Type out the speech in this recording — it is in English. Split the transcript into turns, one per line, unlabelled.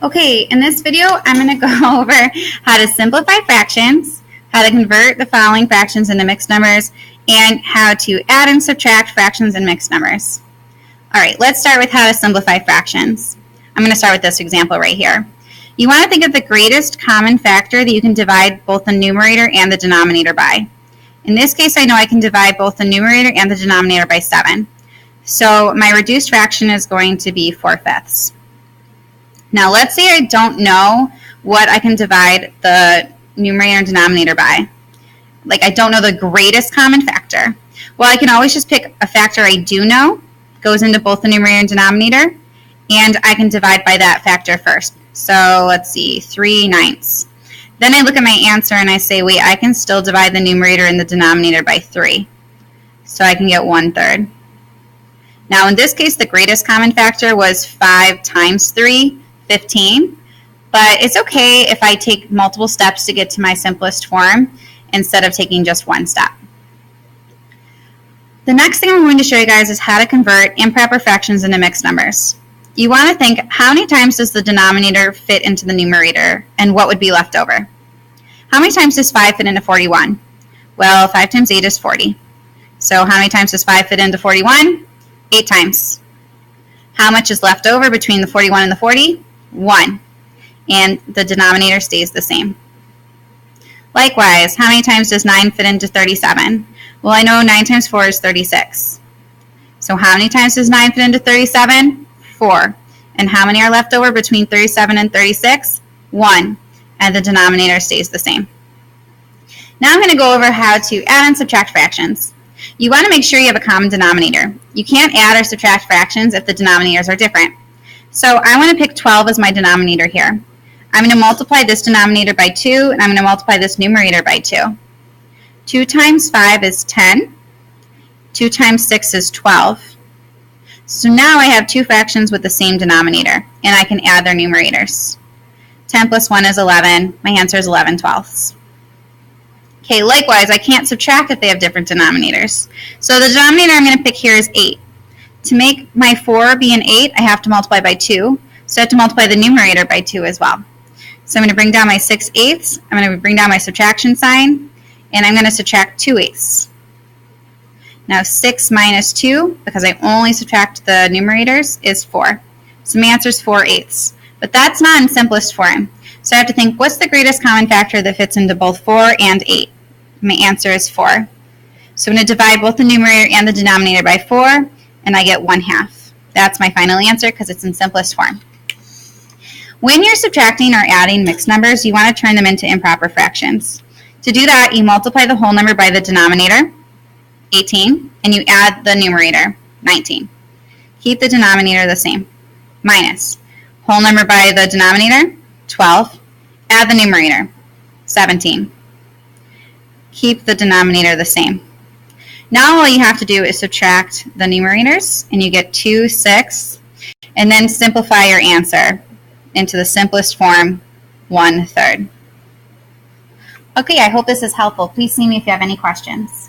Okay, in this video, I'm going to go over how to simplify fractions, how to convert the following fractions into mixed numbers, and how to add and subtract fractions and mixed numbers. All right, let's start with how to simplify fractions. I'm going to start with this example right here. You want to think of the greatest common factor that you can divide both the numerator and the denominator by. In this case, I know I can divide both the numerator and the denominator by 7. So my reduced fraction is going to be 4/5. Now let's say I don't know what I can divide the numerator and denominator by. Like I don't know the greatest common factor. Well, I can always just pick a factor I do know, goes into both the numerator and denominator, and I can divide by that factor first. So let's see, 3/9. Then I look at my answer and I say, wait, I can still divide the numerator and the denominator by 3. So I can get 1/3. Now in this case, the greatest common factor was 5 times 3, 15, but it's okay if I take multiple steps to get to my simplest form instead of taking just one step. The next thing I'm going to show you guys is how to convert improper fractions into mixed numbers. You want to think, how many times does the denominator fit into the numerator, and what would be left over? How many times does 5 fit into 41? Well, 5 times 8 is 40. So how many times does 5 fit into 41? 8 times. How much is left over between the 41 and the 40? 1. And the denominator stays the same. Likewise, how many times does 9 fit into 37? Well, I know 9 times 4 is 36. So how many times does 9 fit into 37? 4. And how many are left over between 37 and 36? 1. And the denominator stays the same. Now I'm going to go over how to add and subtract fractions. You want to make sure you have a common denominator. You can't add or subtract fractions if the denominators are different. So I want to pick 12 as my denominator here. I'm going to multiply this denominator by 2, and I'm going to multiply this numerator by 2. 2 times 5 is 10. 2 times 6 is 12. So now I have two fractions with the same denominator, and I can add their numerators. 10 plus 1 is 11. My answer is 11/12. Okay, likewise, I can't subtract if they have different denominators. So the denominator I'm going to pick here is 8. To make my 4 be an 8, I have to multiply by 2. So I have to multiply the numerator by 2 as well. So I'm going to bring down my 6/8. I'm going to bring down my subtraction sign, and I'm going to subtract 2/8. Now 6 minus 2, because I only subtract the numerators, is 4. So my answer is 4/8. But that's not in simplest form. So I have to think, what's the greatest common factor that fits into both 4 and 8? My answer is 4. So I'm going to divide both the numerator and the denominator by 4, and I get 1/2. That's my final answer because it's in simplest form. When you're subtracting or adding mixed numbers, you want to turn them into improper fractions. To do that, you multiply the whole number by the denominator, 18, and you add the numerator, 19. Keep the denominator the same. Minus whole number by the denominator, 12. Add the numerator, 17. Keep the denominator the same. Now all you have to do is subtract the numerators, and you get 2/6, and then simplify your answer into the simplest form, 1/3. Okay, I hope this is helpful. Please see me if you have any questions.